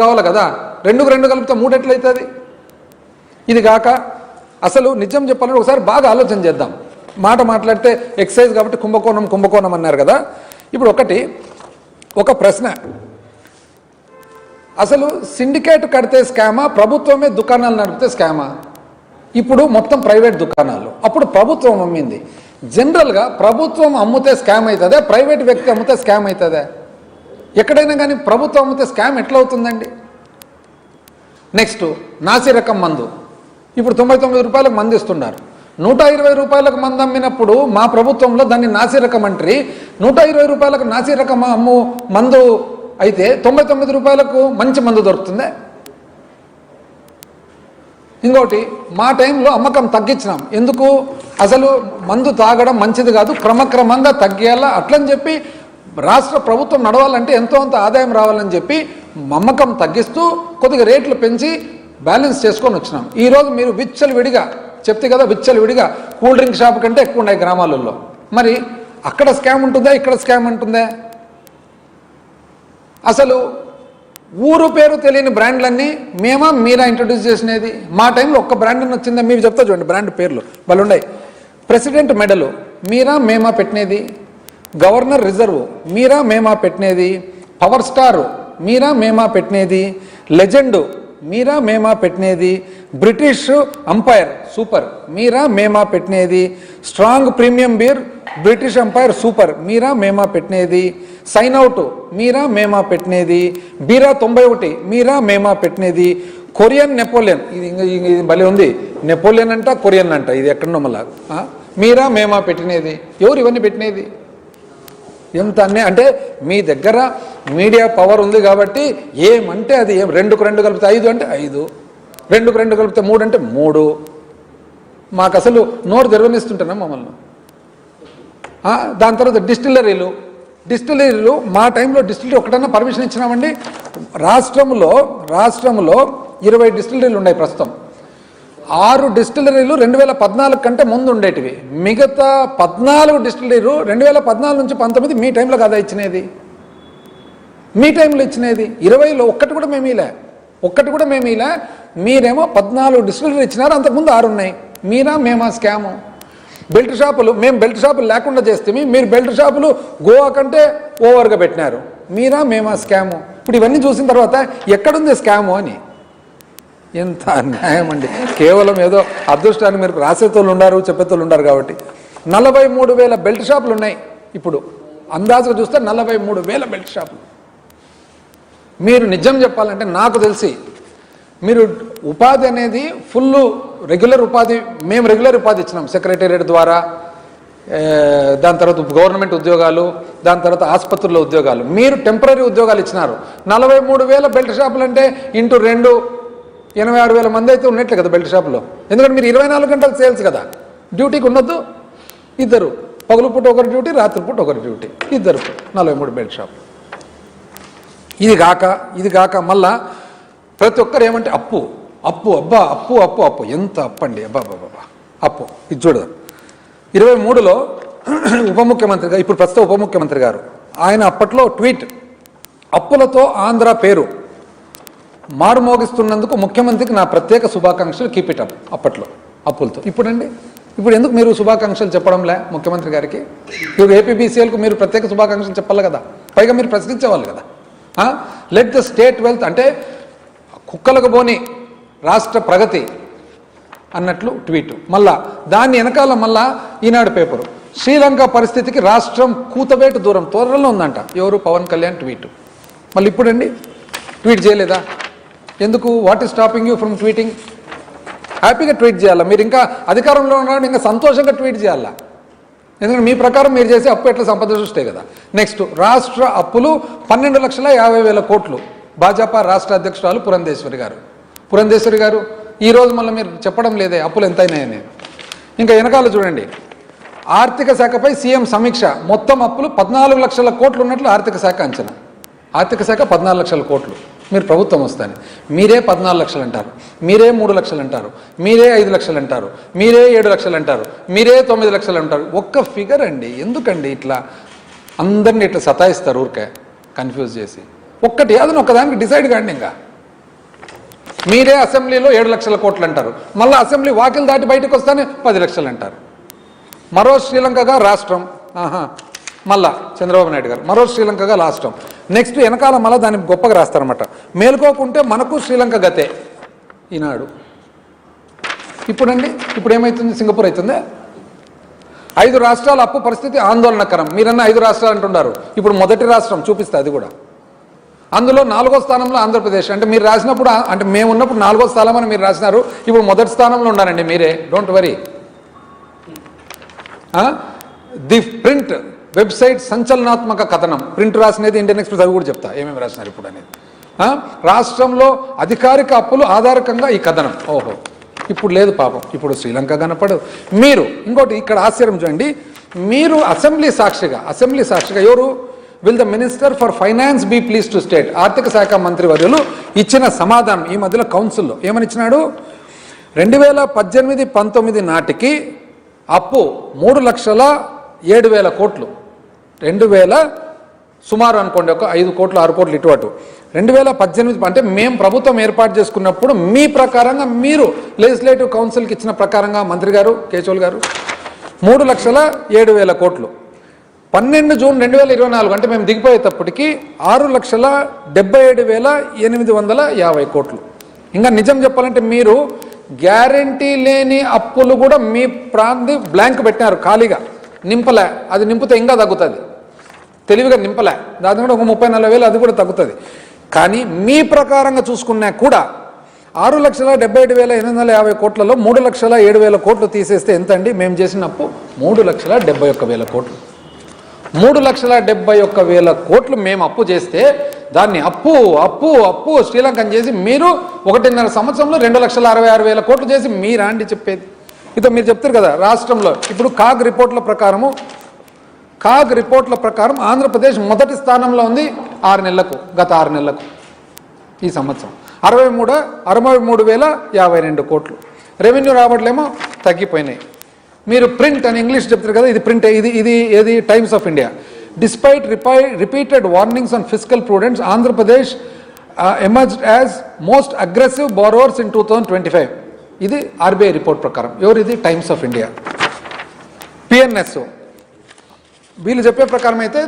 కావాలి కదా, 2కు 2 కలిపితే 3 ఎట్లయితుంది? ఇది కాక అసలు నిజం చెప్పాలంటే ఒకసారి బాగా ఆలోచన చేద్దాం. మాట్లాడితే ఎక్సైజ్ కాబట్టి కుంభకోణం అన్నారు కదా. ఇప్పుడు ఒక ప్రశ్న, అసలు సిండికేట్ కడితే స్కామా, ప్రభుత్వమే దుకాణాలు నడిపితే స్కామా? ఇప్పుడు మొత్తం ప్రైవేట్ దుకాణాలు, అప్పుడు ప్రభుత్వం అమ్మింది. జనరల్గా ప్రభుత్వం అమ్మితే స్కామ్ అవుతుందా, ప్రైవేట్ వ్యక్తి అమ్మితే స్కామ్ అవుతుందా? ఎక్కడైనా కానీ ప్రభుత్వం అమ్మితే స్కామ్ ఎట్లా అవుతుందండి? నెక్స్ట్ నాసి రకం మందు, ఇప్పుడు 99 రూపాయలకు మందు ఇస్తున్నారు. 120 రూపాయలకు మందు అమ్మినప్పుడు మా ప్రభుత్వంలో దాన్ని నాసి రకం అంటారు. 120 రూపాయలకు నాసి రకం మందు అయితే 99 రూపాయలకు మంచి మందు దొరుకుతుందే. ఇంకోటి, మా టైంలో అమ్మకం తగ్గించినాం. ఎందుకు? అసలు మందు తాగడం మంచిది కాదు, క్రమక్రమంగా తగ్గేయాలా అట్లని చెప్పి రాష్ట్ర ప్రభుత్వం నడవాలంటే ఎంతో అంత ఆదాయం రావాలని చెప్పి అమ్మకం తగ్గిస్తూ కొద్దిగా రేట్లు పెంచి బ్యాలెన్స్ చేసుకొని వచ్చినాం. ఈరోజు మీరు విచ్చలవిడిగా చెప్తే కదా, విచ్చలవిడిగా కూల్ డ్రింక్ షాప్ కంటే ఎక్కువ ఉన్నాయి గ్రామాలలో. మరి అక్కడ స్కామ్ ఉంటుందా, ఇక్కడ స్కామ్ ఉంటుందా? అసలు ఊరు పేరు తెలియని బ్రాండ్లన్నీ మీరా ఇంట్రడ్యూస్ చేసినది. మా టైంలో ఒక్క బ్రాండ్ అని వచ్చిందా? మీరు చెప్తా చూడండి, బ్రాండ్ పేర్లు వాళ్ళు ఉన్నాయి. ప్రెసిడెంట్ మెడలు మేమా పెట్టినది, గవర్నర్ రిజర్వ్ మేమా పెట్టినది, పవర్ స్టార్ మేమా పెట్టినది, లెజెండ్ మేమా పెట్టినది, బ్రిటిష్ అంపైర్ సూపర్ మేమా పెట్టినది, strong premium beer British umpire super మేమా పెట్టినది, సైన్ అవుట్ మేమా పెట్టినది, బీరా 91 మేమా పెట్టినది, కొరియన్ నెపోలియన్, ఇది భలే ఉంది, నెపోలియన్ అంట కొరియన్ అంట, ఇది ఎక్కడో మళ్ళా మేమా పెట్టినది. ఎవరు ఇవన్నీ పెట్టినది? ఎంత అంటే మీ దగ్గర మీడియా పవర్ ఉంది కాబట్టి ఏమంటే అది 2కు 2 కలిపితే 5 అంటే 5, 2కు 2 కలిపితే 3 అంటే 3. మాకు అసలు నోరు తెరవనిస్తుంటున్నాం మమ్మల్ని. దాని తర్వాత డిస్టిలరీలు మా టైంలో డిస్టిలరీ ఒకటన్నా పర్మిషన్ ఇచ్చినామండి. రాష్ట్రంలో 20 డిస్టిలరీలు ఉన్నాయి ప్రస్తుతం. 6 డిస్టిలరీలు 2014 కంటే ముందు ఉండేటివి. మిగతా 14 డిస్టిలరీలు 2014 నుంచి 19 మీ టైంలో కదా ఇచ్చినది. మీ టైంలో ఇచ్చినది 20లో ఒక్కటి కూడా మేము ఇలా. మీరేమో 14 డిస్టిలరీలు ఇచ్చినారు, అంతకుముందు 6 ఉన్నాయి. మేమా స్కాము. బెల్ట్ షాపులు, మేము బెల్ట్ షాపులు లేకుండా చేస్తే మీరు బెల్ట్ షాపులు గోవా కంటే ఓవర్గా పెట్టినారు. మేమా స్కాము. ఇప్పుడు ఇవన్నీ చూసిన తర్వాత ఎక్కడుంది స్కాము అని. ఎంత అన్యాయం అండి. కేవలం ఏదో అదృష్టాన్ని మీరు రాసేతోళ్ళు ఉన్నారు, చెప్పేతోళ్ళు ఉన్నారు కాబట్టి. 43,000 బెల్ట్ షాపులు ఉన్నాయి. ఇప్పుడు అందాజుగా చూస్తే 43,000 బెల్ట్ షాపులు. మీరు నిజం చెప్పాలంటే నాకు తెలిసి మీరు ఉపాధి అనేది ఫుల్ రెగ్యులర్ ఉపాధి, మేము రెగ్యులర్ ఉపాధి ఇచ్చినాం సెక్రటేరియట్ ద్వారా, దాని తర్వాత గవర్నమెంట్ ఉద్యోగాలు, దాని తర్వాత ఆసుపత్రుల్లో ఉద్యోగాలు. మీరు టెంపరీ ఉద్యోగాలు ఇచ్చినారు. 43,000 బెల్ట్ షాపులు అంటే ఇంటూ 2 86,000 మంది అయితే ఉన్నట్లే కదా బెల్ట్ షాపులో. ఎందుకంటే మీరు 24 గంటలు సేల్స్ కదా, డ్యూటీకి ఉండొద్దు. 2 పగలు పూట ఒకరి డ్యూటీ, రాత్రి పూట ఒకరి డ్యూటీ, 2 43 బెల్ట్ షాప్. ఇది కాక మళ్ళా ప్రతి ఒక్కరు ఏమంటే అప్పు అబ్బా అప్పు ఎంత అప్పు అండి, అబ్బా అప్పు. ఇది చూడదు. 23లో ఉప ముఖ్యమంత్రిగా, ఇప్పుడు ప్రస్తుతం ఉప ముఖ్యమంత్రి గారు, ఆయన అప్పట్లో ట్వీట్, అప్పులతో ఆంధ్ర పేరు మారుమోగిస్తున్నందుకు ముఖ్యమంత్రికి నా ప్రత్యేక శుభాకాంక్షలు, కీప్ ఇట్ అప్. అప్పట్లో అప్పులతో. ఇప్పుడు ఎందుకు మీరు శుభాకాంక్షలు చెప్పడంలే ముఖ్యమంత్రి గారికి? ఇప్పుడు ఏపీబీసీఎల్కు మీరు ప్రత్యేక శుభాకాంక్షలు చెప్పాలి కదా, పైగా మీరు ప్రశ్నించేవాళ్ళు కదా. లెట్ ద స్టేట్ వెల్త్ అంటే కుక్కలకు పోని రాష్ట్ర ప్రగతి అన్నట్లు ట్వీట్. మళ్ళా దాన్ని వెనకాల మళ్ళా ఈనాడు పేపరు, శ్రీలంక పరిస్థితికి రాష్ట్రం కూతవేటు దూరం త్వరలో ఉందంట. ఎవరు? పవన్ కళ్యాణ్ ట్వీట్. మళ్ళీ ఇప్పుడండి ట్వీట్ చేయలేదా? ఎందుకు? What is stopping you from tweeting? హ్యాపీగా ట్వీట్ చేయాలా. మీరు ఇంకా అధికారంలో ఉన్నారని ఇంకా సంతోషంగా ట్వీట్ చేయాలా. ఎందుకంటే మీ ప్రకారం మీరు చేసే అప్పు ఎట్లా సంపద సృష్టే కదా. నెక్స్ట్, రాష్ట్ర అప్పులు 12,50,000 కోట్లు. భాజపా రాష్ట్ర అధ్యక్షురాలు పురంధేశ్వరి గారు ఈరోజు మళ్ళీ మీరు చెప్పడం లేదే అప్పులు ఎంతైనాయని. ఇంకా వెనకాల చూడండి, ఆర్థిక శాఖపై సీఎం సమీక్ష, మొత్తం అప్పులు 14 లక్షల కోట్లు ఉన్నట్లు ఆర్థిక శాఖ అంచనా. ఆర్థిక శాఖ 14 లక్షల కోట్లు. మీరు ప్రభుత్వం వస్తాను మీరే 14 లక్షలు అంటారు, మీరే 3 లక్షలు అంటారు, మీరే 5 లక్షలు అంటారు, మీరే 7 లక్షలు అంటారు, మీరే 9 లక్షలు అంటారు. ఒక్క ఫిగర్ అండి. ఎందుకండి ఇట్లా అందరినీ ఇట్లా సతాయిస్తారు ఊరికే కన్ఫ్యూజ్ చేసి? ఒక్కటి అదని ఒక్కదానికి డిసైడ్ కాండి. ఇంకా మీరే అసెంబ్లీలో 7 లక్షల కోట్లు అంటారు, మళ్ళీ అసెంబ్లీ వాకిలు దాటి బయటకు వస్తానే 10 లక్షలు అంటారు. మరో శ్రీలంకగా రాష్ట్రం, మళ్ళా చంద్రబాబు నాయుడు గారు మరో శ్రీలంకగా రాష్ట్రం. నెక్స్ట్ వెనకాల మళ్ళీ దాన్ని గొప్పగా రాస్తారనమాట. మేలుకోకుంటే మనకు శ్రీలంక గతే ఈనాడు. ఇప్పుడు ఏమవుతుంది? సింగపూర్ అవుతుందే. 5 రాష్ట్రాల అప్పు పరిస్థితి ఆందోళనకరం. మీరన్నా 5 రాష్ట్రాలు అంటున్నారు, ఇప్పుడు మొదటి రాష్ట్రం చూపిస్తే అది కూడా. అందులో 4వ స్థానంలో ఆంధ్రప్రదేశ్. అంటే మీరు రాసినప్పుడు, అంటే మేము ఉన్నప్పుడు 4వ స్థానం అని మీరు రాసినారు, ఇప్పుడు మొదటి స్థానంలో ఉన్నారండి మీరే. Don't worry. The print website సంచలనాత్మక కథనం. ప్రింట్ రాసినది ఇండియన్ ఎక్స్ప్రెస్, అవి కూడా చెప్తా ఏమేమి రాసినారు ఇప్పుడు అనేది. రాష్ట్రంలో అధికారిక అప్పులు ఆధారకంగా ఈ కథనం. ఓహో, ఇప్పుడు లేదు పాపం, ఇప్పుడు శ్రీలంక కనపడు. మీరు ఇంకోటి ఇక్కడ ఆశ్చర్యం చూడండి, మీరు అసెంబ్లీ సాక్షిగా ఎవరు? Will the minister for finance be pleased to state, ఆర్థిక శాఖ మంత్రి వర్యులు ఇచ్చిన సమాధానం ఈ మధ్యలో కౌన్సిల్లో ఏమని ఇచ్చినాడు? 2018-19 నాటికి అప్పు 3,07,000 కోట్లు. 2000 సుమారు అనుకోండి, ఒక 5 కోట్లు 6 కోట్లు ఇటు అటు. 2018 అంటే మేము ప్రభుత్వం ఏర్పాటు చేసుకున్నప్పుడు మీ ప్రకారంగా, మీరు లెజిస్లేటివ్ కౌన్సిల్కి ఇచ్చిన ప్రకారంగా మంత్రి గారు కేశవులు గారు 3,07,000 కోట్లు. 12 జూన్ 2024 అంటే మేము దిగిపోయేటప్పటికి 6,77,850 కోట్లు. ఇంకా నిజం చెప్పాలంటే మీరు గ్యారంటీ లేని అప్పులు కూడా మీ బ్లాంక్ పెట్టినారు, ఖాళీగా నింపలే. అది నింపితే ఇంకా తగ్గుతుంది, తెలివిగా నింపలే. దాని కూడా ఒక 30-40 అది కూడా తగ్గుతుంది. కానీ మీ ప్రకారంగా చూసుకున్నా కూడా 6,77,850 కోట్లలో 3,07,000 కోట్లు తీసేస్తే ఎంత అండి? మేము చేసిన అప్పు 3,71,000 కోట్లు. 3,71,000 కోట్లు మేము అప్పు చేస్తే దాన్ని అప్పు అప్పు అప్పు శ్రీలంకన్ చేసి మీరు 1.5 సంవత్సరంలో 2,66,000 కోట్లు చేసి మీరాండి చెప్పేది. ఇదో మీరు చెప్తారు కదా రాష్ట్రంలో. ఇప్పుడు కాగ్ రిపోర్ట్ల ప్రకారం ఆంధ్రప్రదేశ్ మొదటి స్థానంలో ఉంది 6 నెలలకు, గత 6 నెలలకు. ఈ సంవత్సరం 63,052 కోట్లు. రెవెన్యూ రాబడులేమో తగ్గిపోయినాయి. మీరు ప్రింట్ అని ఇంగ్లీష్ చెప్తారు కదా, ఇది ప్రింట్, ఇది times of India. Despite repeated warnings on physical Prudence, Andhra Pradesh emerged as most aggressive borrowers in 2025. ఇది ఆర్బీఐ రిపోర్ట్ ప్రకారం. ఎవరిది? Times of India. పిఎన్ఎస్ వీళ్ళు చెప్పే ప్రకారం అయితే